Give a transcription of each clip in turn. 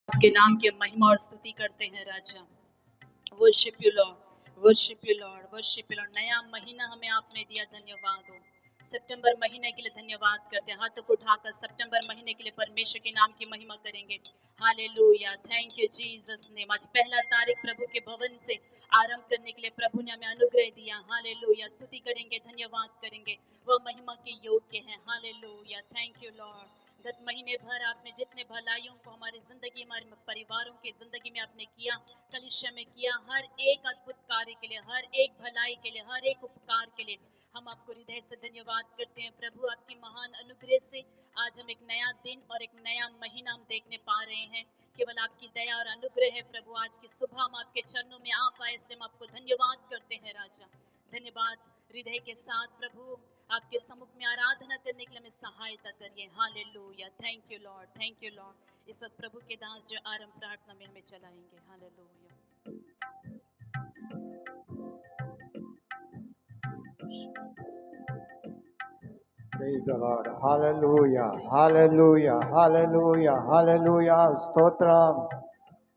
आपके नाम की महिमा और स्तुति करते हैं राजा। Worship you Lord, worship you Lord, worship you Lord. नया महीना हमें आपने दिया, धन्यवाद हो। सितंबर महीने के लिए धन्यवाद करते हैं। हाथ उठाकर सितंबर महीने के लिए परमेश्वर के नाम की महिमा करेंगे। Hallelujah, thank you Jesus name. आज पहला तारीख प्रभु के भवन से आरंभ करने के लिए प्रभु ने हमें अनुग्रह दिया। हालेलुया, स्तुति करेंगे, धन्यवाद करेंगे, वह महिमा के योग्य है। Hallelujah, thank you Lord. गत महीने भर आपने जितने भलाइयों को हमारी जिंदगी, हमारे परिवारों की जिंदगी में आपने किया, कलीसिया में किया, हर एक अद्भुत कार्य के लिए, हर एक भलाई के लिए, हर एक उपकार के लिए हम आपको हृदय से धन्यवाद करते हैं प्रभु। आपकी महान अनुग्रह से आज हम एक नया दिन और एक नया महीना हम देखने पा रहे हैं। केवल आपकी दया और अनुग्रह है प्रभु। आज की सुबह हम आपके चरणों में आ पाए, इसलिए हम आपको धन्यवाद करते हैं राजा। धन्यवाद हृदय के साथ प्रभु आपके सम्मुख में आराधना करने के लिए हमें सहायता करिए। Hallelujah, thank you Lord, thank you Lord. इस वक्त प्रभु के दास जो आरंभ प्रार्थना में हमें चलाएंगे। Hallelujah. Praise the Lord. Hallelujah. Hallelujah. Hallelujah. Hallelujah. Stotram.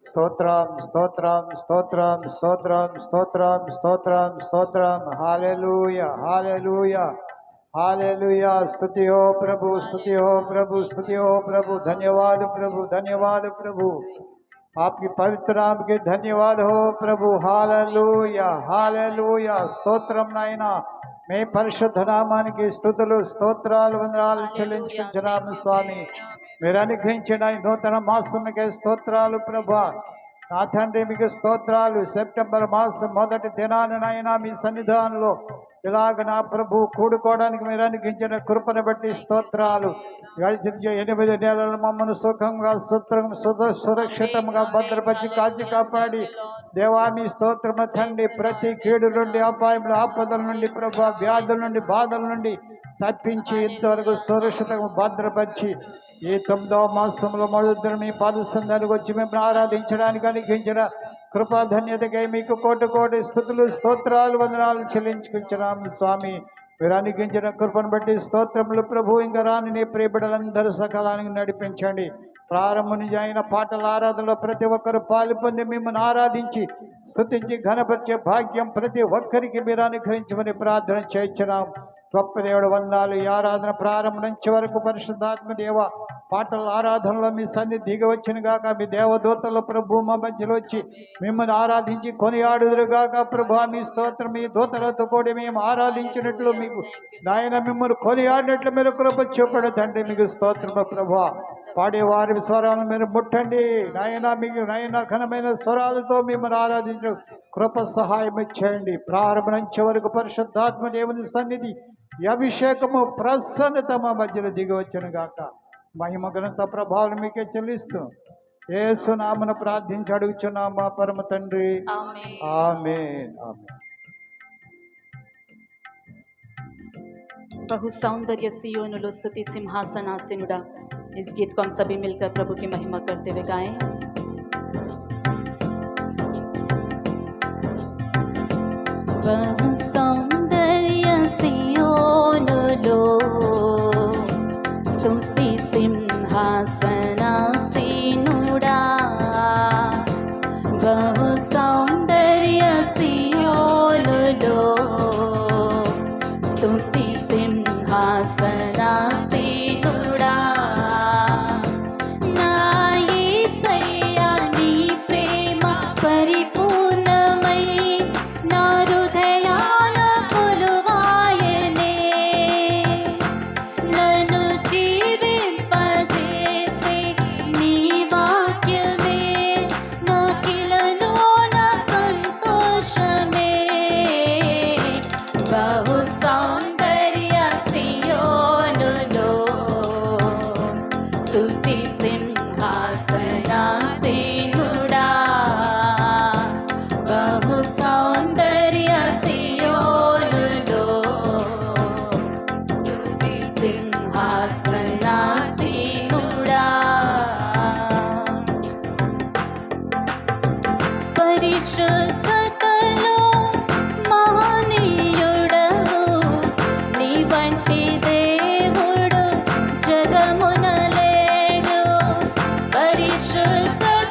Stotram. Stotram. Stotram. Stotram. Stotram. Stotram. Stotram. Hallelujah. Hallelujah. Hallelujah. स्तुति हो प्रभु, स्तुति हो प्रभु, स्तुति हो प्रभु। धन्यवाद प्रभु, धन्यवाद प्रभु। आपकी पवित्र नाम के धन्यवाद हो प्रभु। Hallelujah, hallelujah. స్తోత్రం నాయనా, మీ పరిశుద్ధ నామానికి స్తుతులు, స్తోత్రాలు, వందనాలు చెల్లించుకుంటున్నాము స్వామి. మీరు అనుగ్రహించిన ఈ నూతన మాసముకే స్తోత్రాలు ప్రభా. నా తండ్రి మీకు స్తోత్రాలు. సెప్టెంబర్ మాసం మొదటి దినాన నాయనా మీ సన్నిధానంలో ఇలాగ నా ప్రభు కూడుకోవడానికి మీరు అనుగ్రహించిన కృపను బట్టి స్తోత్రాలు. గడిచిన 8 నెలలు మమ్మల్ని సుఖంగా సురక్షితంగా భద్రపరిచి కాచి కాపాడి దేవాన్ని స్తోత్రము తండ్రి. ప్రతి కీడు నుండి, అపాయముల ఆపదల నుండి ప్రభు, వ్యాధుల నుండి, బాధల నుండి తప్పించి ఇంతవరకు సురక్షితంగా భద్రపరిచి ఈ 9వ మాసంలో మొదటి మీ పాదసంధానికి వచ్చి మేము ఆరాధించడానికి అనుగ్రహించిన కృపాధన్యతకై మీకు కోటి కోటి స్తుతులు, స్తోత్రాలు, వందనాలు చెల్లించుకుంటున్నాము స్వామి. మీరు అనుగ్రహించిన కృపను బట్టి స్తోత్రములు ప్రభు. ఇంకా రాని నీ ప్రియబిడ్డలందరూ సకాలానికి నడిపించండి. ప్రారంభం నుంచి అయిన పాటల ఆరాధనలో ప్రతి ఒక్కరు పాలు పొంది మిమ్మల్ని ఆరాధించి స్తుతించి ఘనపరిచే భాగ్యం ప్రతి ఒక్కరికి మీరు అనుగ్రహించమని ప్రార్థన చేయించున్నాం. గొప్ప దేవుడు వందాలు. ఈ ఆరాధన ప్రారంభం నుంచి వరకు పరిశుద్ధాత్మ దేవ పాటల ఆరాధనలో మీ సన్నిధి దిగి వచ్చిన గాక. మీ దేవదూతలు ప్రభు మా మధ్యలో వచ్చి మిమ్మల్ని ఆరాధించి కొనియాడుదురు గాక ప్రభు. మీ స్తోత్రం మీ దూతలతో కూడా మేము ఆరాధించినట్లు మీకు నాయన మిమ్మల్ని కొనియాడినట్లు మీరు కృప చూపడు తండ్రి. మీకు స్తోత్రము ప్రభు. పాడేవారి స్వరాలను మీరు ముట్టండి నాయన. మీకు నాయన ఘనమైన స్వరాలతో మిమ్మల్ని ఆరాధించు కృప సహాయం ఇచ్చేయండి. ప్రారంభం నుంచి వరకు పరిశుద్ధాత్మ దేవుని సన్నిధి ఈ అభిషేకము ప్రసన్నత మా మధ్యలో దిగి వచ్చును గాక. మహిమ ఘనత ప్రభావం మీకే చెల్లిస్తూ యేసు నామమున ప్రార్థించి అడుగుచున్నాము మా పరమ తండ్రి. ఆమేన్, ఆమేన్. बहु सौंदर्य सियोनुलो स्तुति सिंहासनासीनुड़ा। इस गीत को हम सभी मिलकर प्रभु की महिमा करते हुए गाएं। बहु सौंदर्य सियोनुलो स्तुति सिंहासनासीनुड़ा। बहु सौंदर्य सियोनुलो स्तुति सिंहासनासीनुड़ा। ना యేసయ్యా నీ ప్రేమ పరిపూర్ణమై నా హృదయాన కొలువాయనే. నన్ను జీవింపజేసే నీ వాక్యమే నాకిలను నా సంతోషమే. బహు సౌందర్య సియోనులో స్తుతి సింహాసనాసీనుడా. బహు సౌందర్య సియోనులో స్తుతి సింహాసనాసీనుడా. పరిశుద్ధతలో మహనీయుడవు నీ వంటి దేవుడు జగమున లేడు. పరిశుద్ధతలో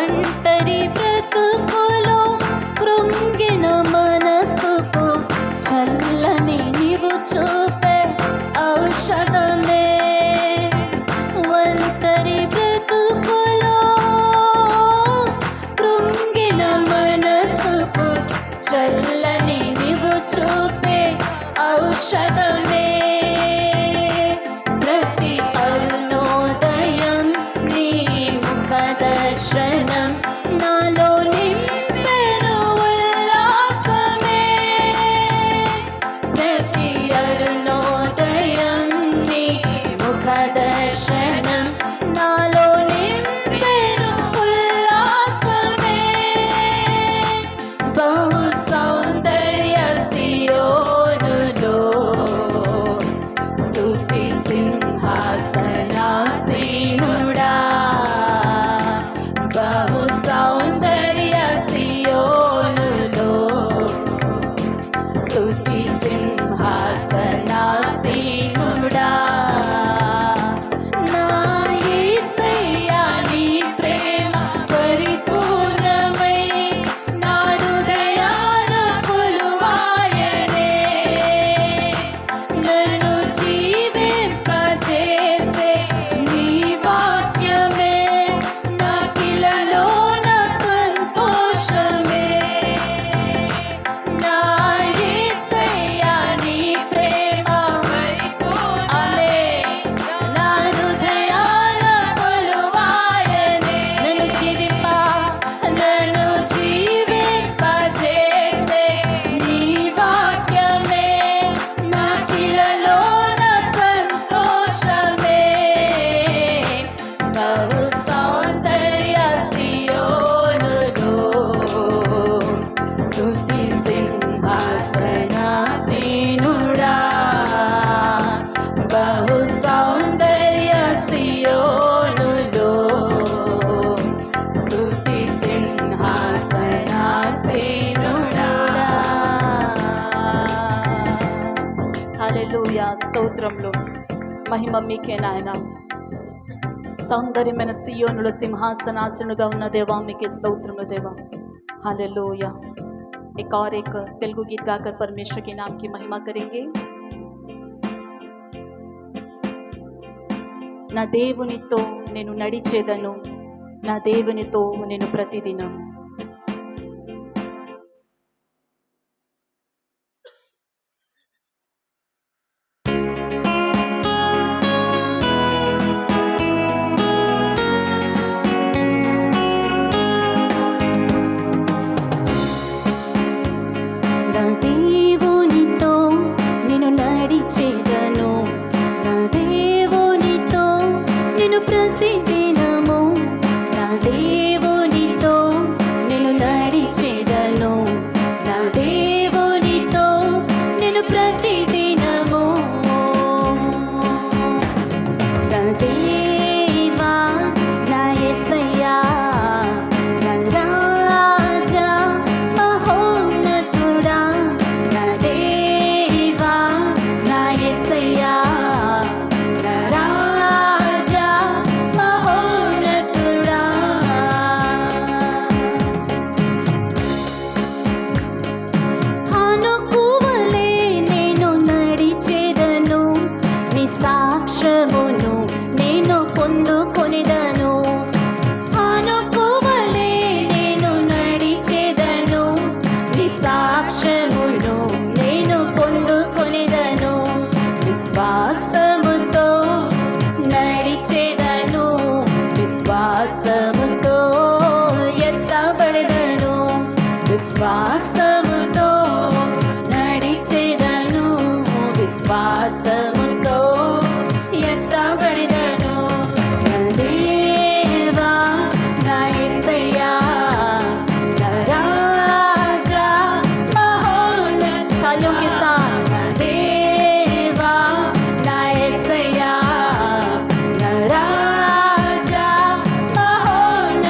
ఒంటరి బ్రతుకులో కృంగిన మనసుకు చల్లని నీవు చూపే ఔషధమే. ఒంటరి బ్రతుకులో కృంగిన మనసుకు చల్లని నీవు చూపే ఔషధమే. ప్రతి అరుణోదయం నీ ముఖ దర్శనం నాలో నింపెను ఉల్లాసమే. ప్రతి అరుణోదయం నీ ముఖ దర్శనం నాలో నింపెను ఉల్లాసమే. బహు సౌందర్య సియోనులో స్తుతి సింహాసనాసీనుడా. బహు సౌందర్య సియోనులో స్తుతి సింహాసనాసీనుడా. నా యేసయ్యా నీ ప్రేమ పరిపూర్ణమై నా హృదయాన కొలువాయనే. నన్ను జీవింపజేసే నీ వాక్యమే నాకిలలోన సంతోషమే. నా యేసయ్యా నీ ప్రేమ పరిపూర్ణమే నా హృదయాన కొలువాయనే. నన్ను జీవింపజేసే నీ వాక్యమే నాకిలలోన సంతోషమే. బహు సౌందర్య సియోనులో స్తుతి సింహాసనాసీనుడా. బహు సౌందర్య సియోనులో స్తుతి సింహాసనాసీనుడా. హల్లెలూయా. స్తోత్రములు మహిమ మీకే నాయన. సౌందర్యమైన సియోనులో సింహాసనాసనుగా ఉన్న देवा మీకే స్తోత్రములు देवा. हालेलुया। एक और एक तेलुगु गीत गाकर परमेश्वर के नाम की महिमा करेंगे। నా దేవునితో నేను నడిచేదను, నా దేవునితో నేను ప్రతిదినం. నా దేవునితో నేను నడిచేదను, నా దేవునితో నేను ప్రతిదినము. నా దేవునితో నేను నడిచేదను, నా దేవునితో నేను ప్రతిదినము. నా దేవా నా యేసయ్యా నా రాజా మహోన్నతుడా. నా దేవా నా యేసయ్యా నా రాజా మహోన్నతుడా. అనుకువలే నేను నడిచేదను, నీ సాక్ష్యమును నేను పొందుకొనిదను. అనుకువలే నేను నడిచేదను, నీ సాక్ష్యమును నేను పొందుకొనిదను. విశ్వాసముతో నడిచేదను, విశ్వాసముతో ఎత్తబడెదను. విశ్వాసముతో నడిచేదను, విశ్వాసముతో ఎత్తబడెదను. నా దేవా నా యేసయ్యా నా రాజా మహోన్నత. तालियों के साथ నా దేవా నా యేసయ్యా నా రాజా మహోన్నతుడా.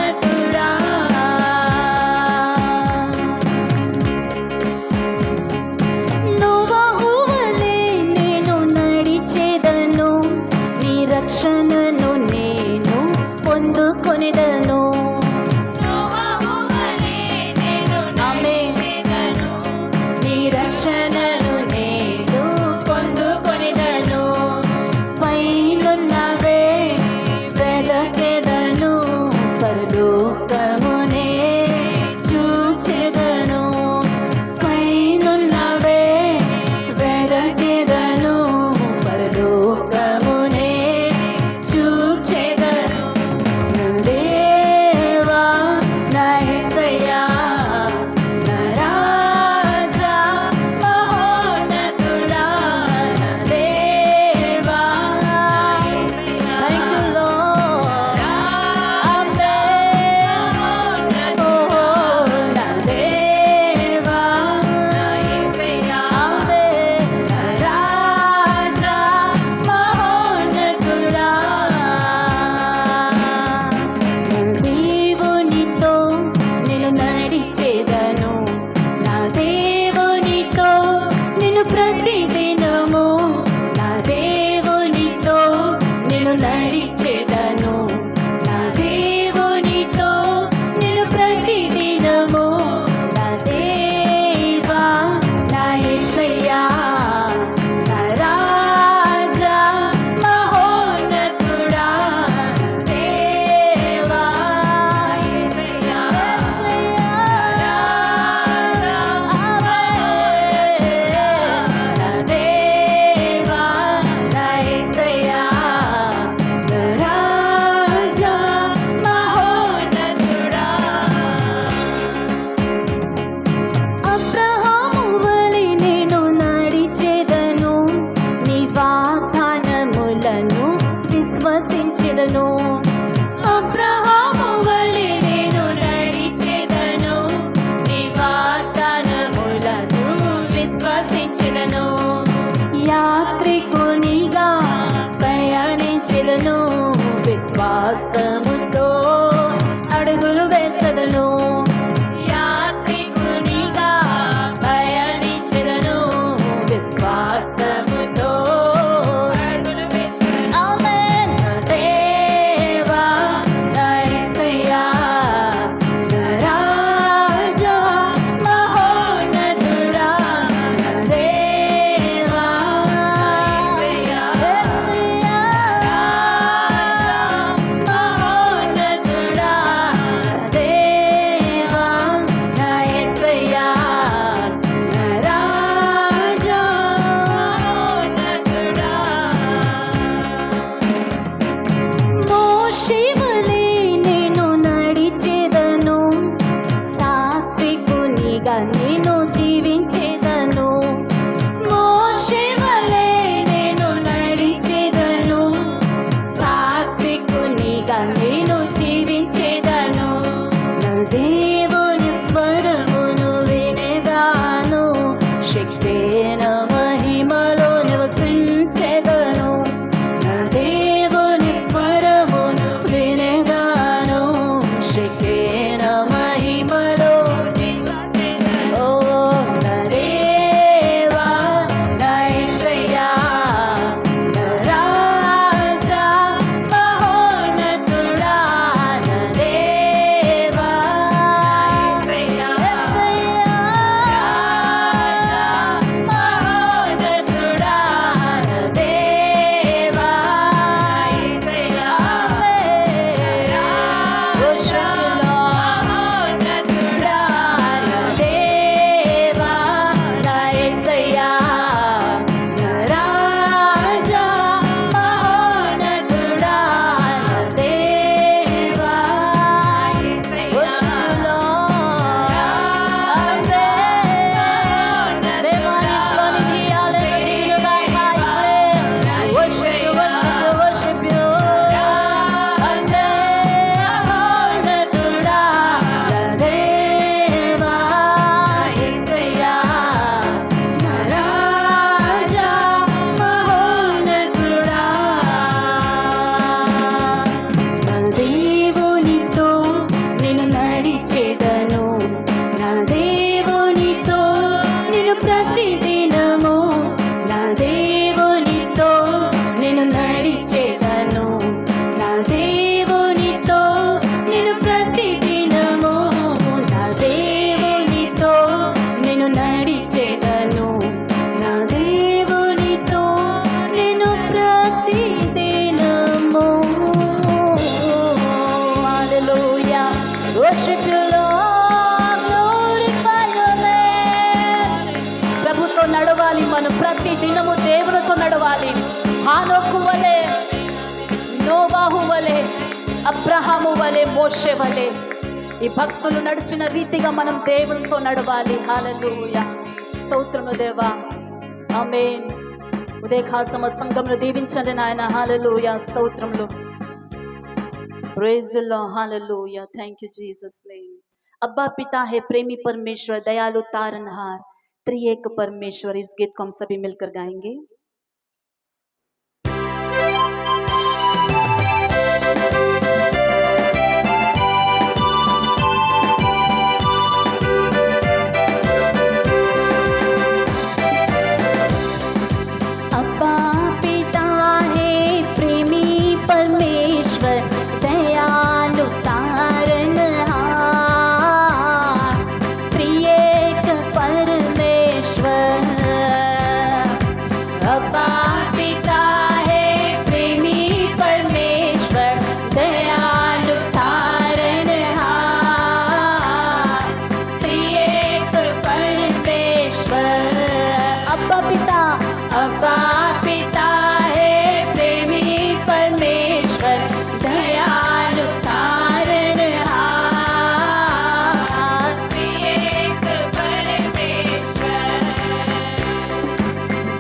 worship you, Lord. Glorify your name. ప్రభుతో నడవాలి మనం, ప్రతి దినము దేవునితో నడవాలి. హానోకు వలె, నోవాహు వలె, అబ్రహాము వలె, మోషే వలె ఈ భక్తులు నడిచిన రీతిగా మనం దేవునితో నడవాలి. హల్లెలూయా, స్తోత్రము దేవా. ఆమేన్. ఉదయకాల సంఘంలో దీవించండి నాయన. హల్లెలూయా, స్తోత్రములు. Praise the Lord. Hallelujah. Thank you, Jesus' name. अब्बा पिता है, प्रेमी परमेश्वर, दयालु तारनहार, त्रिएक परमेश्वर. इस गीत को हम सभी मिलकर गाएंगे. अब्बा पिता है, प्रेमी परमेश्वर, दयालु तारनहार, त्रिएक परमेश्वर. अब्बा पिता है, प्रेमी परमेश्वर, दयालु तारनहार, त्रिएक परमेश्वर. अब्बा पिता है, प्रेमी परमेश्वर, दयालु तारनहार, त्रिएक परमेश्वर.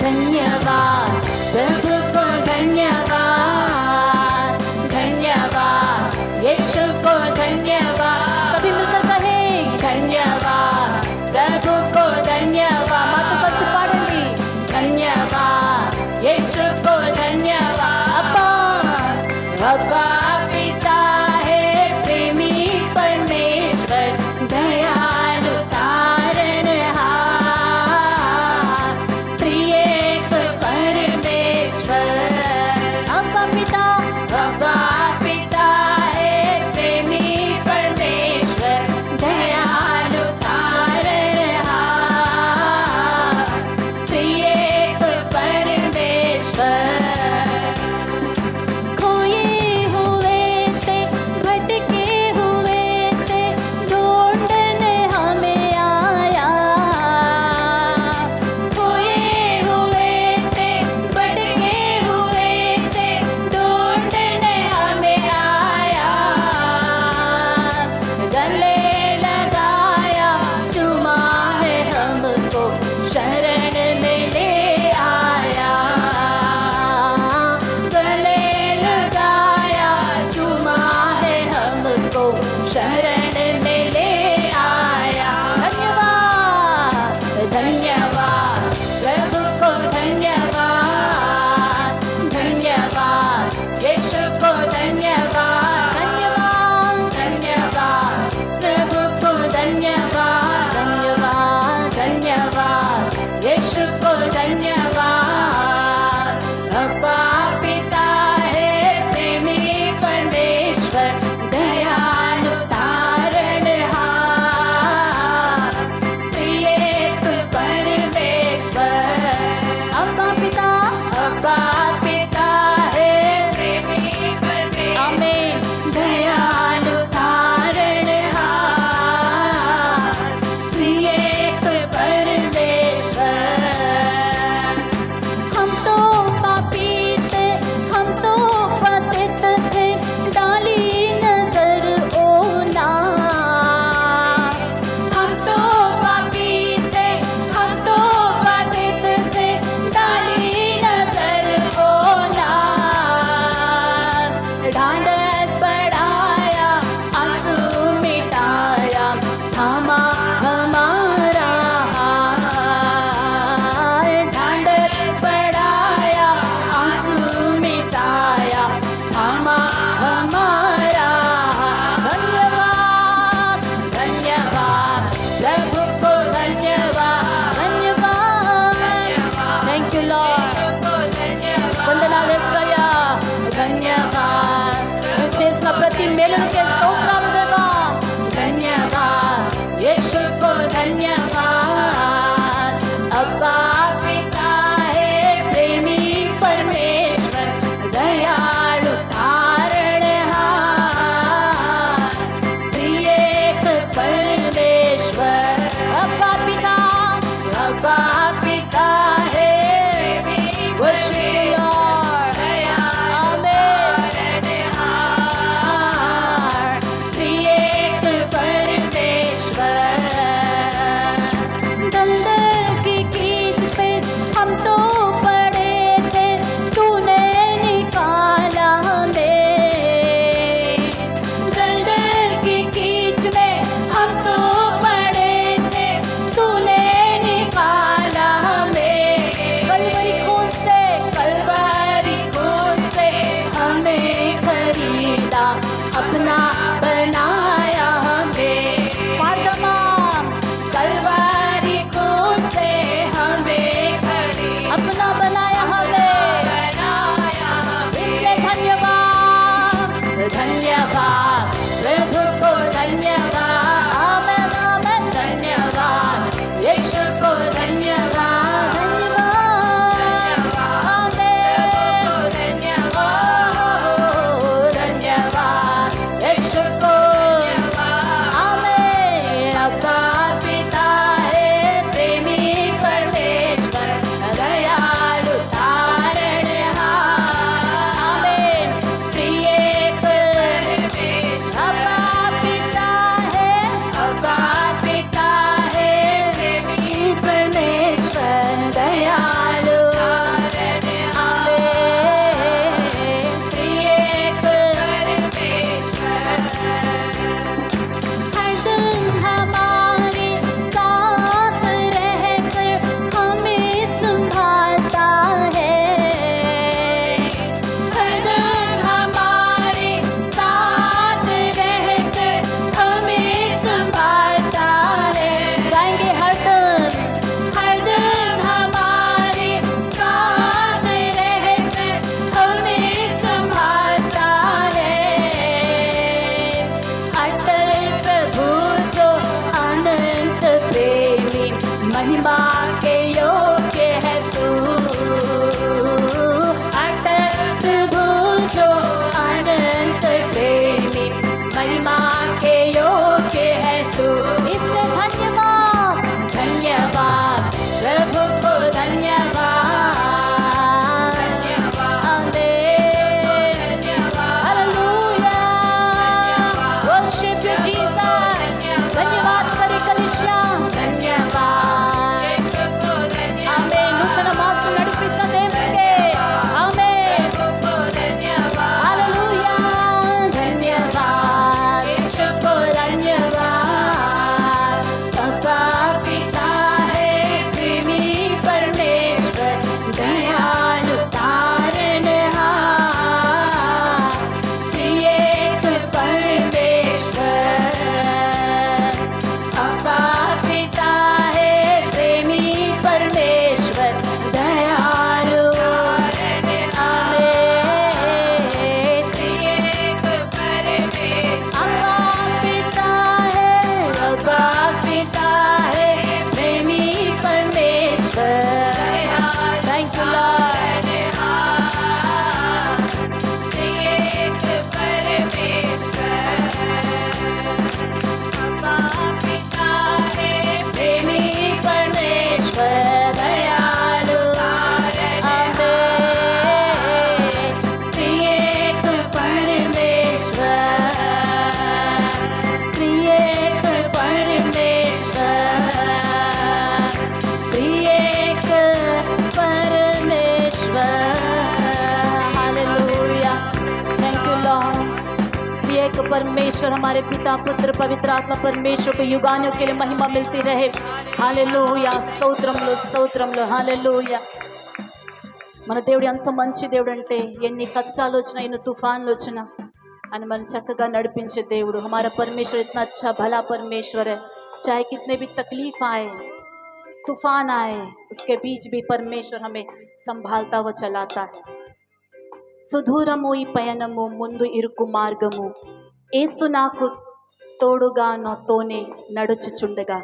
धन्यवाद प्रभु को, धन्यवाद, धन्यवाद यीशु को, धन्यवाद. सभी मिलकर कहें धन्यवाद प्रभु को, धन्यवाद. माता पत्नी पाड़ेंगी. धन्यवाद यीशु को, धन्यवाद. अब्बा पिता है, प्रेमी परमेश्वर, दयालु तारनहार, त्रिएक परमेश्वर. अब्बा पिता है, प्रेमी परमेश्वर, दयालु तारनहार, त्रिएक परमेश्वर. खोए हुए थे, भटके हुए थे, ढूंढने हमें आया. खोए हुए थे, भटके हुए थे, ढूंढने हमें आया. गले लगाया, चुमा है हमको, शरण में ले आया. गले लगाया, चुमा है हमको, शरण में ले आया. धन्यवाद, धन्यवाद प्रभु को, धन्यवाद, धन्यवाद यीशु को, धन्यवाद. धन्यवाद, धन्यवाद प्रभु को, धन्यवाद, धन्यवाद, धन्यवाद यीशु को, धन्यवाद. अब्बा पिता है, प्रेमी परमेश्वर, दयालु परमेश्वर, हमारे पिता पुत्र पवित्र आत्मा परमेश्वर को युगानों के लिए महिमा मिलती रहे। हालेलూయా, స్తోత్రములు స్తోత్రములు, हालेलూయా। మన దేవుడు ఎంత మంచి దేవుడు అంటే, ఎన్ని కష్టాలు వచ్చినా ఎన్ని తుఫాన్లు వచ్చినా అని మనం చక్కగా నడిపించే దేవుడు। हमारा परमेश्वर इतना अच्छा भला परमेश्वर है। चाहे कितने भी तकलीफ आए, तूफान आए, उसके बीच भी परमेश्वर हमें संभालता व चलाता है। సుదూరము ఈ పయనము, ముందు ఇరుకు మార్గము, ఏసు నాకు తోడుగా నాతోనే నడుచుచుండగా।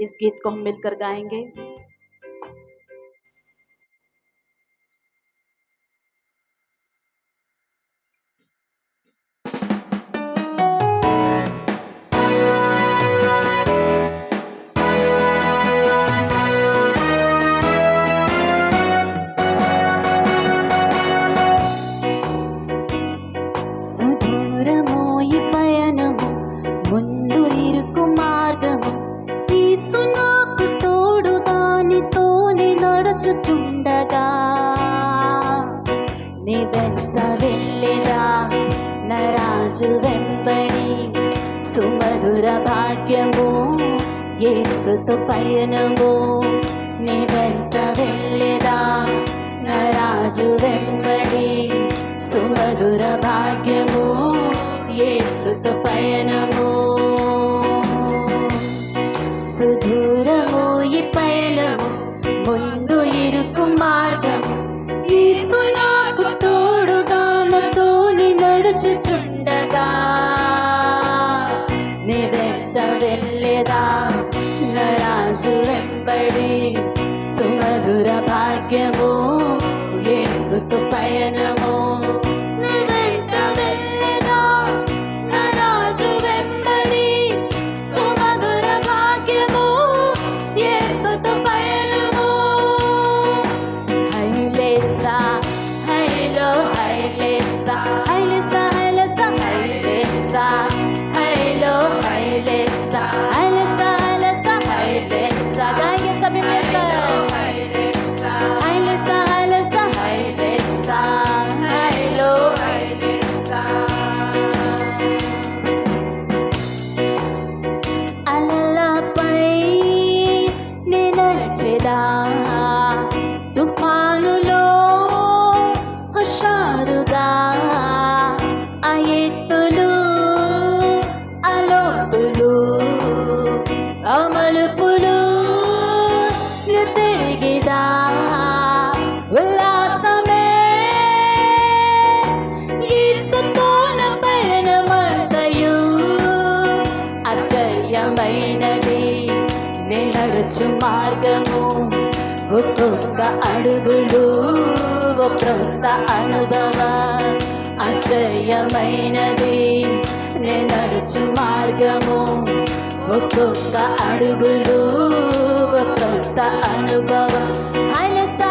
इस गीत को हम मिलकर गाएंगे। చుండగా నీ వెంట వెళ్ళిరా నరాజు వెంబడి, సుమధుర భాగ్యము యేసుతో పయనము। నీ వెంట వెళ్ళిరా నరాజు వెంబడి, సుమధుర భాగ్యము యేసుతో పయనము। సుదూరము ఈ పయనము, ముందు ఇరుకు మార్గము, యేసు నాకు తోడుగా నాతోనే నడుచుచుండగా। నీ వెంట వెళ్ళేదా నరాజు వెంబడి, సుమధుర భాగ్యము యేసుతో పయనము। నీ వెంట వెళ్ళేదా నరాజు వెంబడి, సుమధుర భాగ్యము యేసుతో పయనము। హైలేసా హైలో హైలేసా హైలేసా హైలేసా హైలేసా హైలో హైలేసా హైలేసా హైలేసా హైలేసా। गाएंगे सभी मिलकर, हैलेसा हैलेसा हैलेसा हैलो हैलेसा। అలలపై నే నడిచెదా, తుఫానులో హుషారుగా, ఆ ఎత్తులు ఆ లోతులు ఆ మలుపులు తిరిగిదా, ఉల్లాసమే యేసుతో నా పయనమంతయు ఆశ్చర్యమైనది నే నడుచు మార్గము। ఒక్కొక్క అడుగులు ఓ క్రొత్త అనుభవ, ఆశ్చర్యమైనది నే నడుచు మార్గము। ఒక్కొక్క అడుగులు ఓ క్రొత్త అనుభవం। హైలేసా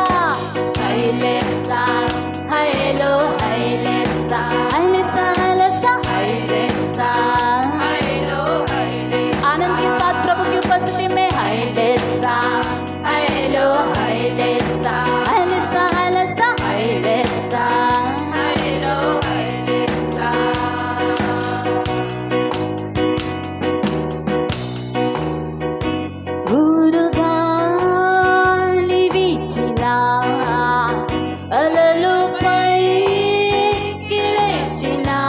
హైలేసా హైలో హైలేసా హైలేసా హైలేసా హైలేసా హైలో హైలేసా। आनंद के साथ प्रभु की उपस्थिति में हैलेसा हैलो हैलेसा हैलेसा हैलेसा हैलेसा हैलो हैलेसा। ఊరుగాలి వీచినా, అలలుపై లేచినా,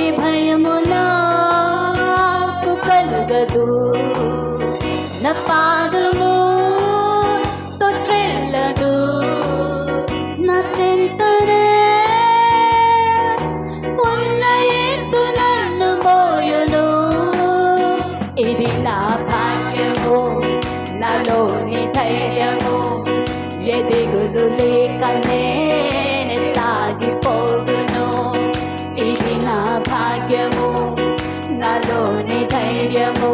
ఏ భయము నాకు కలుగదు, నా పాదము తొట్రెల్లదు, నా చెంతనే ఉన్న యేసు నన్ను మోయును। ఇది నా భాగ్యము, నాలోని ధైర్యము, ఎదిగులు లేకనే సాగిపోదును। ఇది నా భాగ్యము, నాలోని ధైర్యము,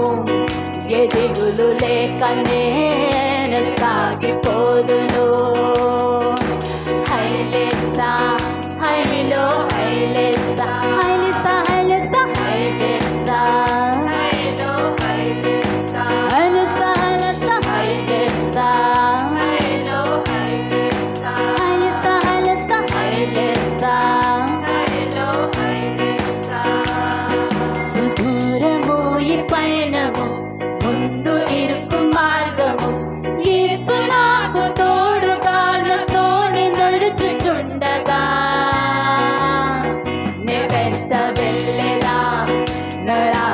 ఎదిగులు లేకనే సాగిపోదును। హైలేసా హైలో హైలేసా హైలేసా హైలేసా హైలేసా హైలో హైలేసా హైలేసా హైలేసా హైలేసా హైలో హైలేసా హైలేసా హైలేసా హైలేసా హైలో హైలేసా।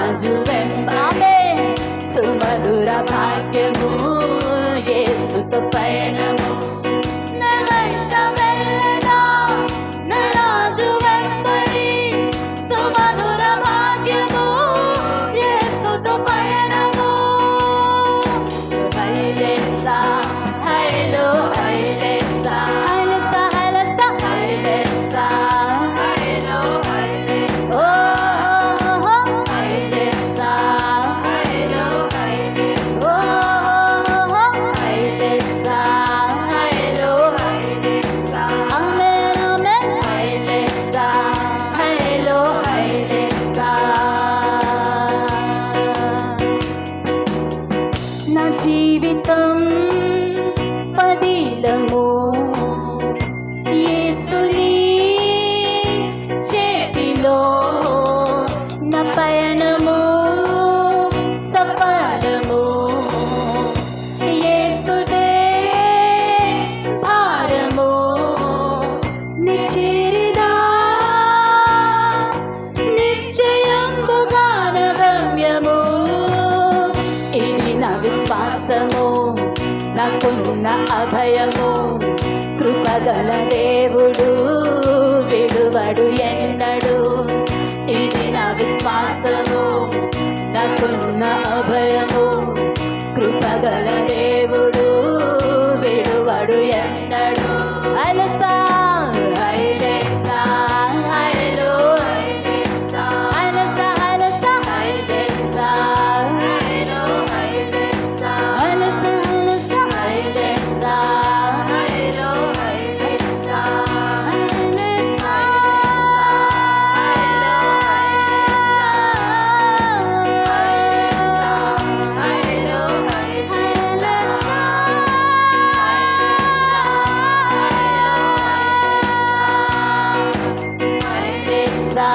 రాజు వెంబాడే సుమధుర భాగ్యము యేసుతో పయనము నా వెంట వెళ్ళగా నా రాజు వెంబడి సుమధుర భాగ్యము యేసుతో పయనము హైలేసా హైలో హైలేసా హైలేసా హైలేసా హైలేసా హైలో హైలేసా ఓ హైలేసా హైలో హైలేసా ఓ హైలేసా హైలో హైలేసా ఆమేన్ ఆమేన్ హైలేసా హైలో హైలేసా నా జీవితం పదిలము యేసుని చేతిలో నా పయనము సఫలము యేసుదే భారము నిచేరిదా నిశ్చయంబుగా నా గమ్యము ఇది నా విశ్వాసము నాకున్న అభయము కృపగల దేవుడు విడువడు ఎన్నడు ఇది నా విశ్వాసము నాకున్న అభయము కృపగల దేవుడు విడువడు ఎన్నడు హైలేసా హైలేసా హైలో హైలేసా హైలేసా హైలేసా హైలేసా హైలో హైలేసా హైలేసా హైలేసా హైలేసా హైలో హైలేసా హైలేసా హైలో హైలేసా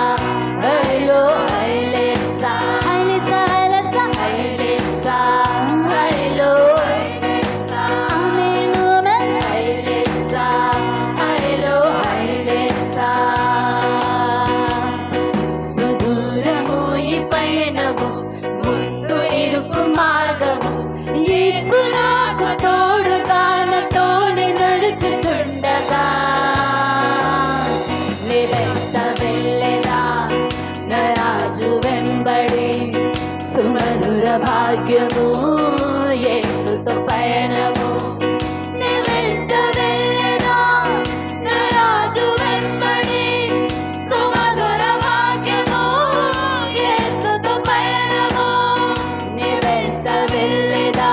హైలో హైలేసా హైలేసా హైలేసా హైలేసా హైలో హైలేసా ఆమేన్ ఆమేన్ హైలేసా హైలో హైలేసా సుదూరము ఈ పయనము ముందు ఇరుకు మార్గము యేసు నాకు తోడుగా నాతోనే నడుచుచుండగా నిరంత వెళ్ళెదా నా రాజు వెంబడి సుమధుర భాగ్యము యేసుతో పయనము నిరంత వెళ్ళెదా నా రాజు వెంబడి సుమధుర భాగ్యము యేసుతో పయనము నిరంత వెళ్ళెదా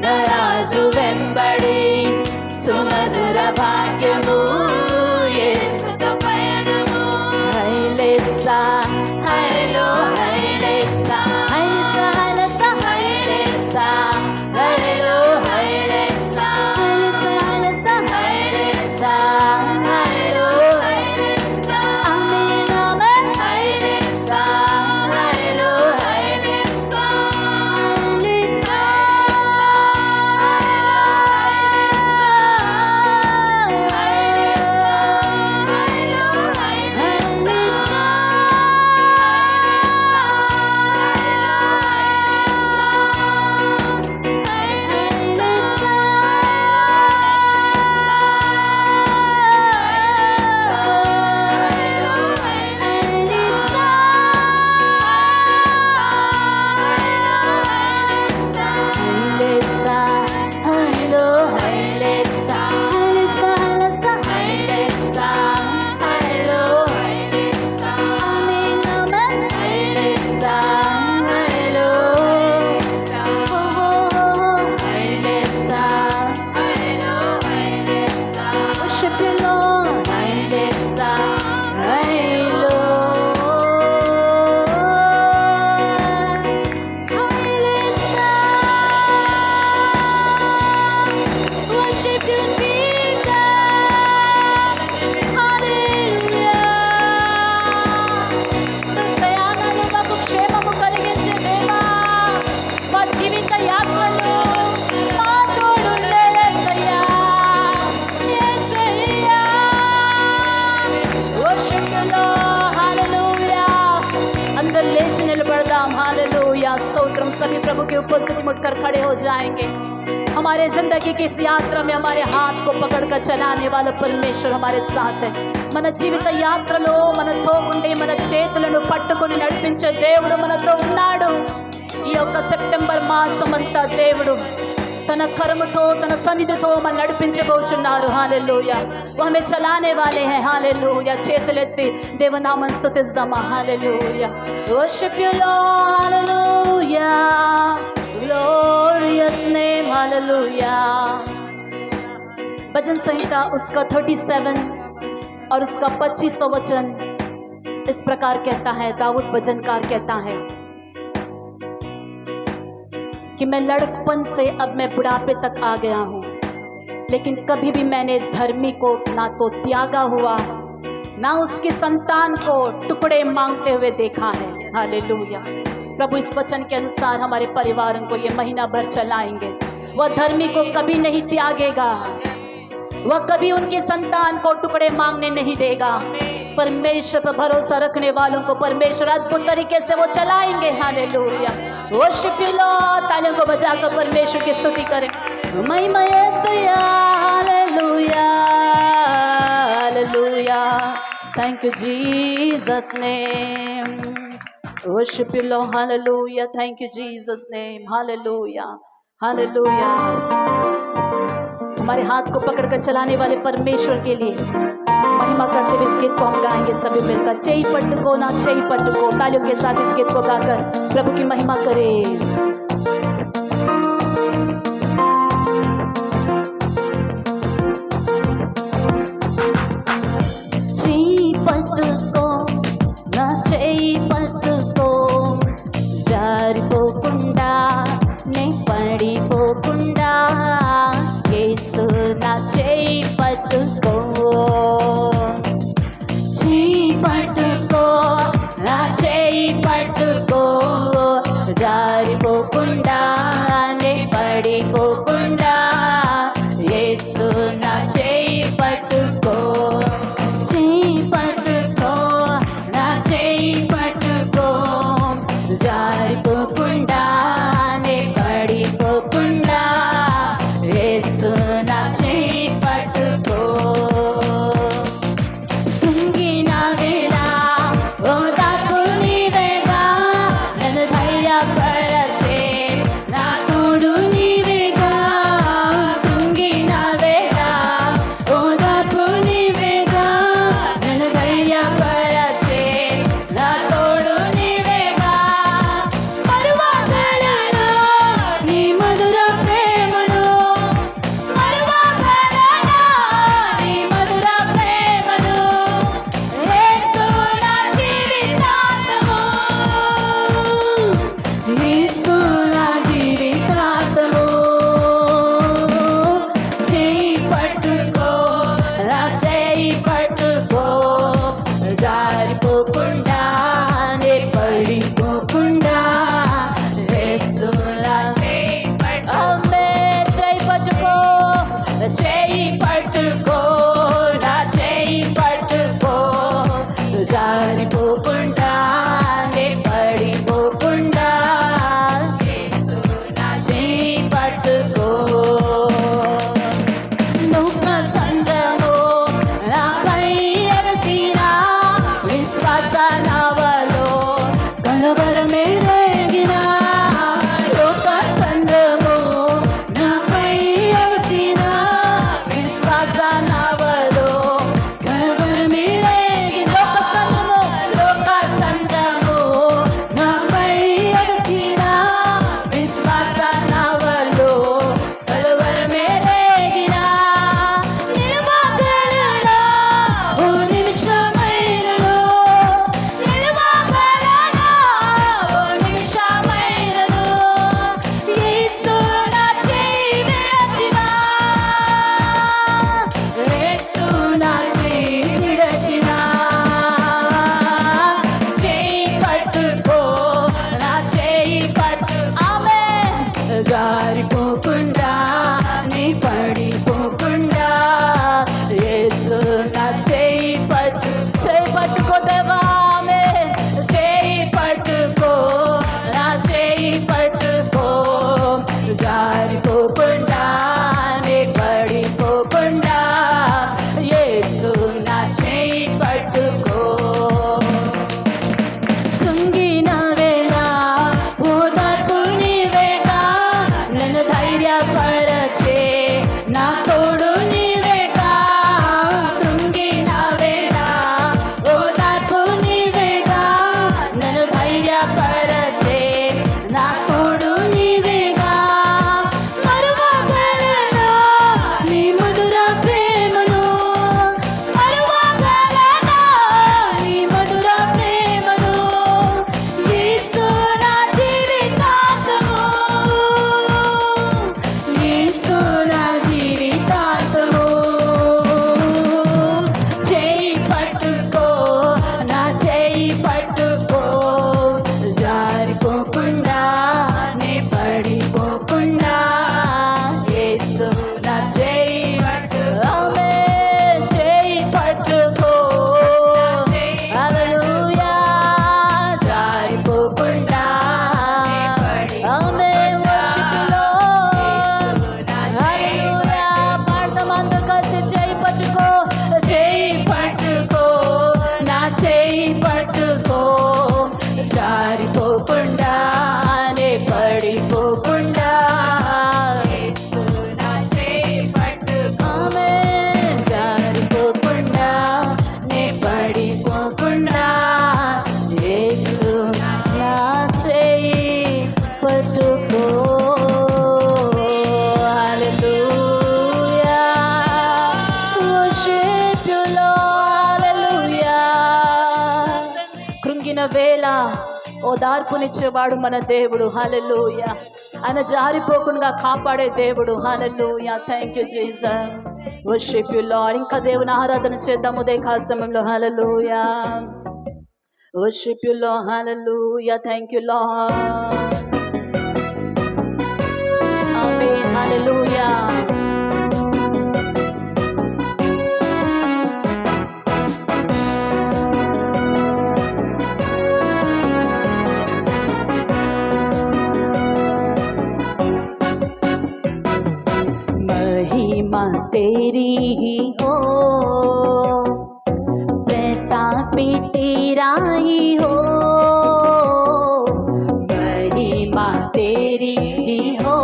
నా రాజు వెంబడి సుమధుర భాగ్యము యేసుతో పయనము హైలేసా హైలో హైలేసా హైలేసా హైలేసా हालेलुया स्तोत्रम। सभी प्रभु के उपस्थिति में उठकर खड़े हो जाएंगे। हमारे जिंदगी की इस यात्रा में हमारे हाथ को पकड़कर चलाने वाला परमेश्वर हमारे साथ है। మన జీవిత యాత్రలో మనతో ఉండి మన చేతులను పట్టుకొని నడిపించే దేవుడు మనతో ఉన్నాడు। ఈ యొక్క సెప్టెంబర్ మాసమంతా దేవుడు తన కరముతో తన సన్నిధితో మన నడిపించబోచున్నారు। हालेलुया वो हमें चलाने वाले हैं। हालेलुया చేతులెత్తి దేవనామం స్తుతిద్దామా। Hallelujah worship you Lord, hallelujah glorious name, hallelujah. भजन संहिता उसका 37 और उसका 25वां वचन इस प्रकार कहता है, दाऊद भजनकार कहता है कि मैं लड़कपन से अब मैं बुढ़ापे तक आ गया हूँ, लेकिन कभी भी मैंने धर्मी को ना तो त्यागा हुआ ना उसकी संतान को टुकड़े मांगते हुए देखा है। हालेलुया। प्रभु इस वचन के अनुसार हमारे परिवारों को ये महीना भर चलाएंगे। वह धर्मी को कभी नहीं त्यागेगा, वह कभी उनकी संतान को टुकड़े मांगने नहीं देगा। परमेश्वर पर भरोसा रखने वालों को परमेश्वर अद्भुत तरीके से वो चलाएंगे। Hallelujah worship you Lord. तालियों को बजाकर परमेश्वर की स्तुति करें। महिमा येसूया, hallelujah hallelujah. Thank you Jesus name. Worship you Lord, hallelujah. Thank you Jesus name, hallelujah hallelujah. हमारे हाथ को पकड़कर चलाने वाले परमेश्वर के लिए महिमा करते हुए इस गीत को हम गाएंगे सभी मिलकर। चई पटको ना चई पटको। तालियों के साथ इस गीत को गाकर प्रभु की महिमा करें। పట్టుకో హల్లెలూయా worship you Lord hallelujah కృంగిన వేళ ఓదార్పునిచ్చేవాడు మన దేవుడు హల్లెలూయా ఆయన జారిపోకుండా కాపాడే దేవుడు hallelujah thank you Jesus worship you Lord ఇంకా దేవుని ఆరాధన చేద్దాం ఉదయకాల సమయంలో హల్లెలూయా worship you Lord hallelujah thank you Lord amen hallelujah महिमा तेरी ही हो प्रताप तेरा ही हो महिमा तेरी ही हो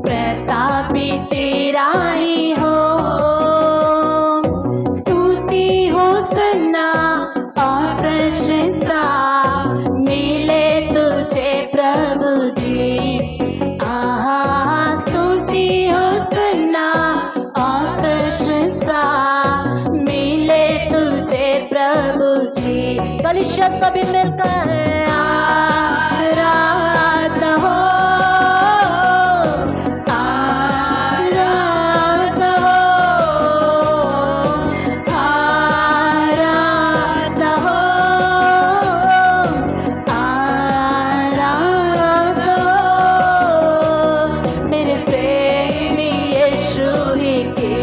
प्रताप तेरा ही हो स्तुति हो सन्ना और प्रशंसा मिले तुझे प्रभु जी आहा स्तुति हो सन्ना और प्रशंसा मिले तुझे प्रभु जी कलिशा सभी मिलकर आराधना हो आराधना हो आराधना हो आराधना हो मेरे प्रेमी यीशु ही की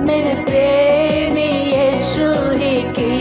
मेरे प्रेमी यीशु ही की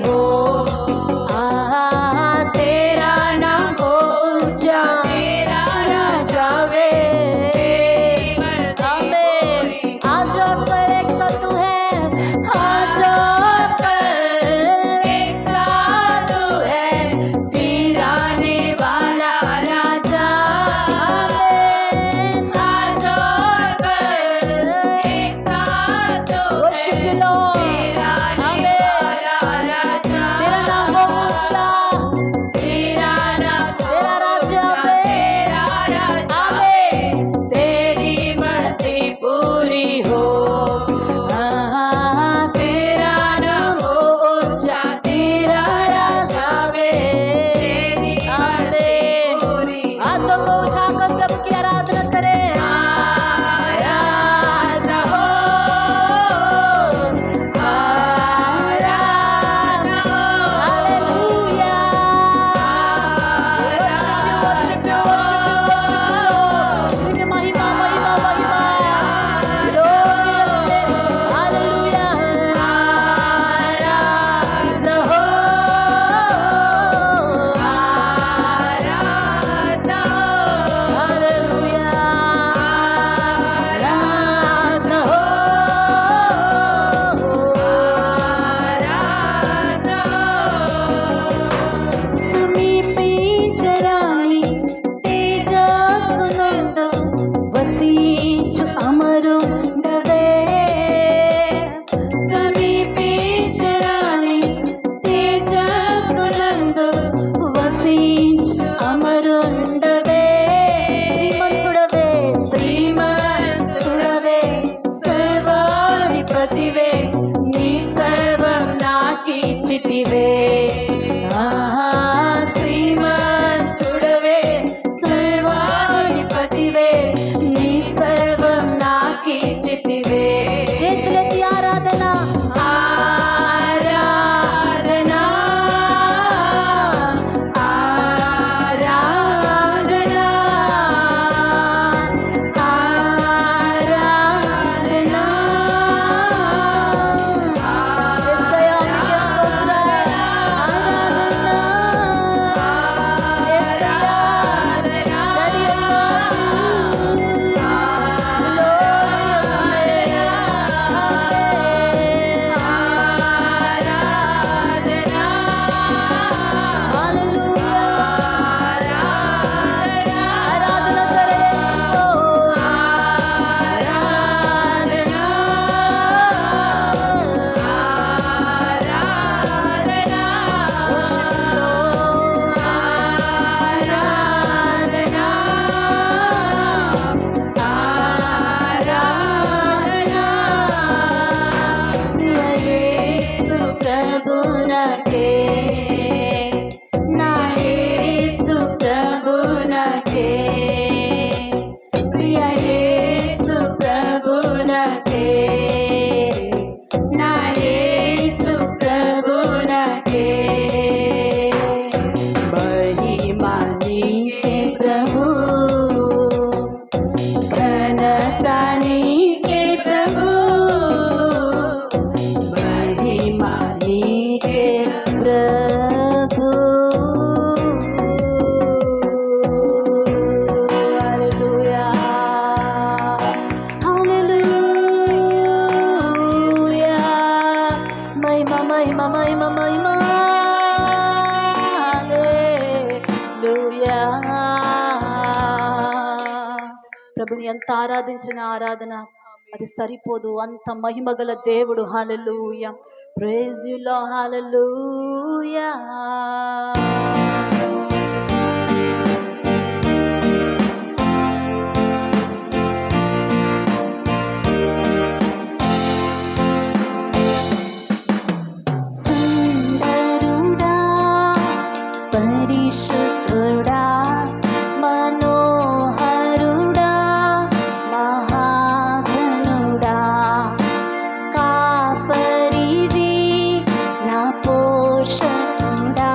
हो तेरा नाम ऊंचा तेरा राजा वे आज पर एक साधु है आज पर एक साधु है फिर आने वाला राजा आज पर एक साधु worship you Lord तेरा नाम ऊंचा तेरा राजा तेरी मर्जी पूरी हो तेरा नाम ऊंचा तेरा राजा तेरी मर्जी पूरी हाथों को उठाकर प्रभु की आराधना करें आराधना हो శ్రీమంతుడవే సర్వాధిపతివే నీ సర్వం నాకిచ్చితివే చేతులెత్తి ఆరాధన ఆరాధన ఆరాధన ఆరాధన ప్రభుని ఎంత ఆరాధించిన ఆరాధన అది సరిపోదు అంత మహిమగల దేవుడు హల్లెలూయా ప్రైజ్ యు లార్డ్ హల్లెలూయా సుందరుడా పరిశుద్ధుడా మనోహరుడా మహాగణుడా కాపరివి నా పోషకుడా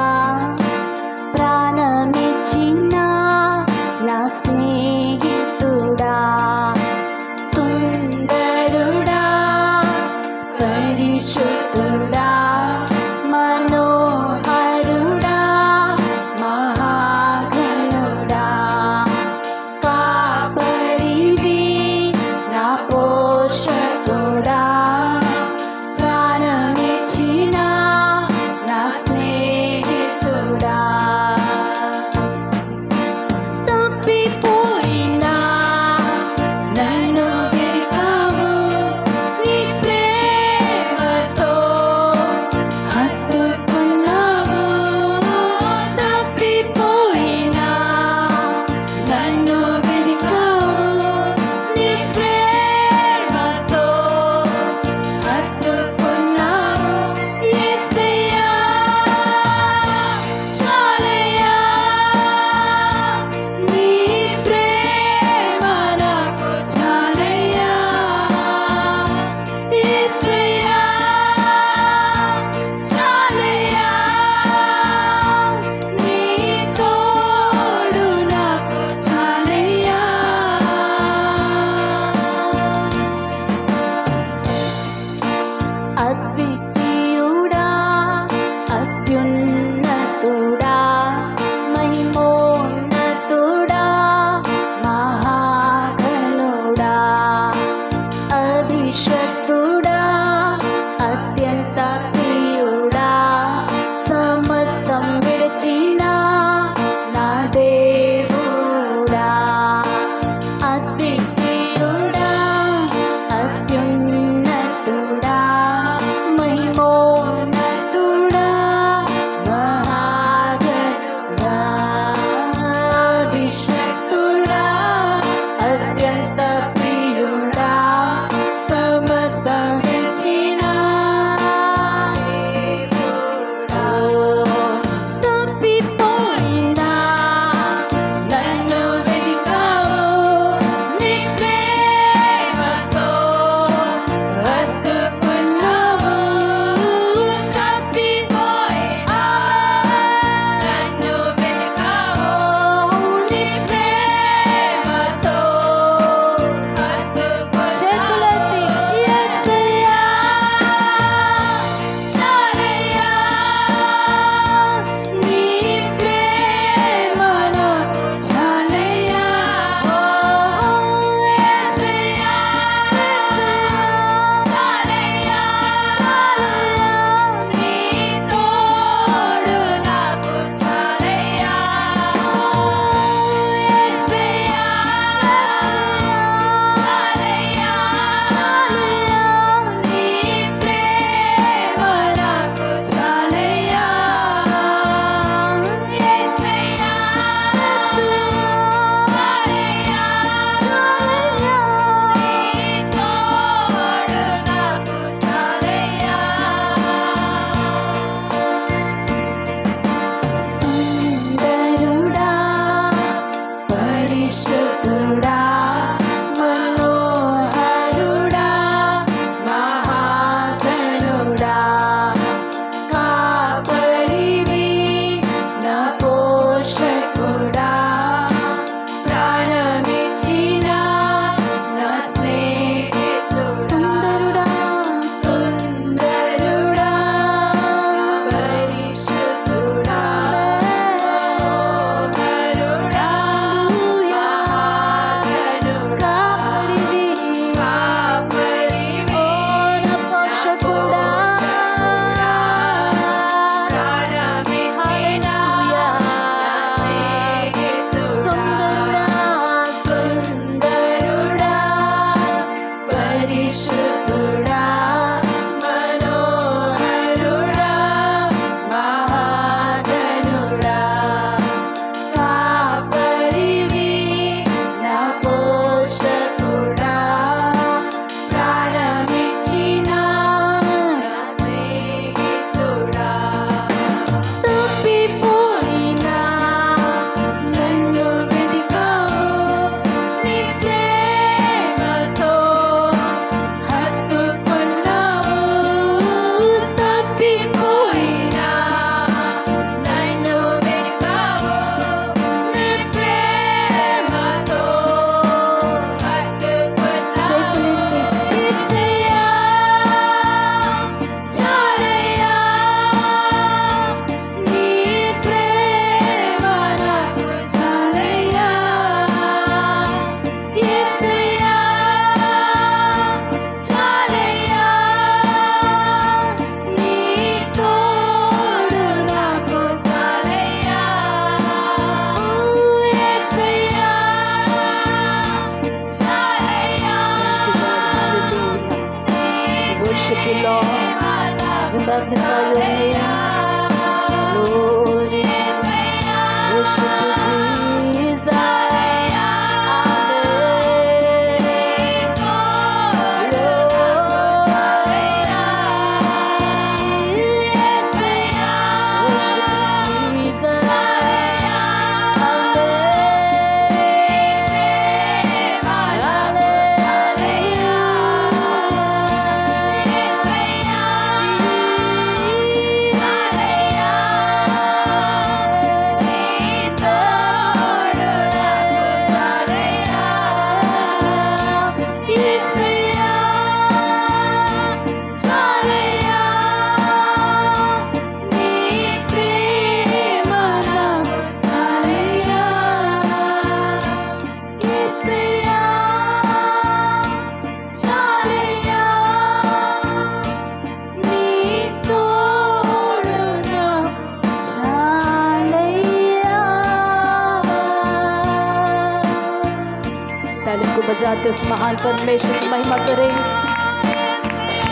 बजाते उस महान परमेश्वर की महिमा करें।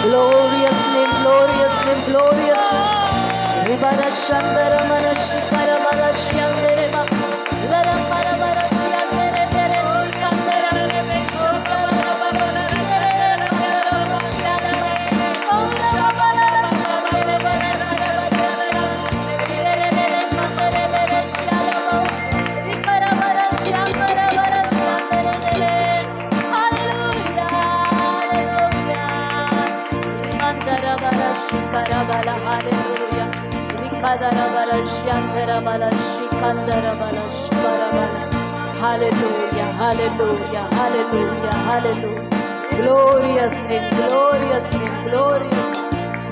Glorious name, glorious name, glorious name. रिबारा शंदर मनश पर मनश यंदरे मा लरम पर मनश यंदरे तेरे सिकंदर रे Hallelujah, hallelujah, hallelujah, hallelujah. Glorious name, glorious name, glorious.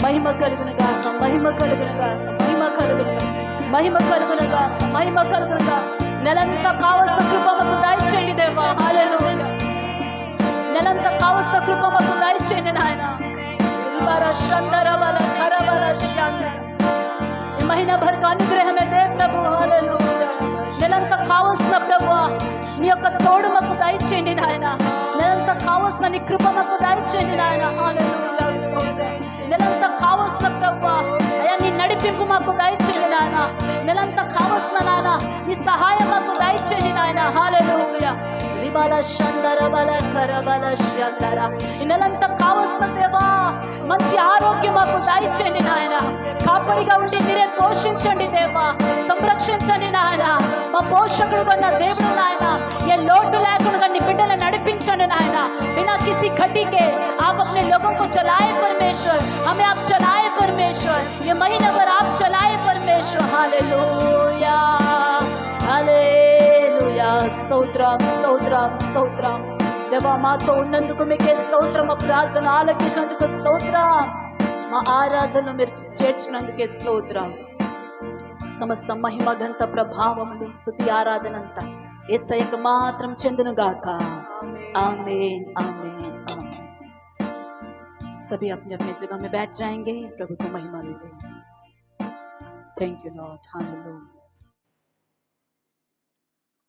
महिमा कలుగునుగాక, महिमा కలుగునుగాక, महिमा కలుగునుగాక, महिमा కలుగునుగాక, महिमा కలుగునుగాక. నెలంతా కావలసిన కృప మాకు దయచేయండి దేవా. హల్లెలూయా. నెలంతా కావలసిన కృప మాకు దయచేయండి నాయనా. रिबारा शंदर बल खर बल श्यांदर. ఈ మహినా భర్ का अनुग्रह में दे प्रभु. హల్లెలూయా. నెలంతా కావలసిన ప్రభువా నీ యొక్క తోడు మాకు దయచేయండి నాయన. నెలంతా కావలసిన నీ కృప మాకు దయచేయండి నాయన. హల్లెలూయా, స్తోత్రం. నెలంతా కావలసిన ప్రభువా అయ్యా నీ నడిపింపు మాకు దయచేయండి నాయన. నెలంతా కావలసిన నాయన నీ సహాయం మాకు దయచేయండి నాయన. హల్లెలూయా. రిబాల శందర బల కర బల శ్యాందర. ఈ నెలంతా కావలసిన దేవా మంచి ఆరోగ్యం మాకు దయచేయండి నాయన. కాపరిగా ఉండి మీరే పోషించండి దేవా, సంరక్షించండి నాయన. మా పోషకుడు ఉన్న దేవుడు నాయన, ఏ లోటు లేకుండా నీ బిడ్డలు నడిపించండి నాయన. बिना किसी घटी के आप अपने लोगों को चलाए परमेश्वर. हमें आप चलाए परमेश्वर. ये महीना भर आप चलाए परमेश्वर. Hallelujah, hallelujah. స్తోత్రం, స్తోత్రం, స్తోత్రం. దేవా మాతో ఉన్నందుకు మీకే స్తోత్రం. మా ప్రార్థన ఆలకించినందుకు స్తోత్రం. మా ఆరాధనలు మీరు చేర్చినందుకే స్తోత్రం. సమస్త మహిమ ఘనత ప్రభావములు స్తుతి ఆరాధనంతా యేసయ్యకు మాత్రం చెందును గాక. आमीन, आमीन, आमीन. सभी अपने अपने जगह में बैठ जाएंगे. प्रभु को महिमा मिले. Thank you Lord. हालेलुया.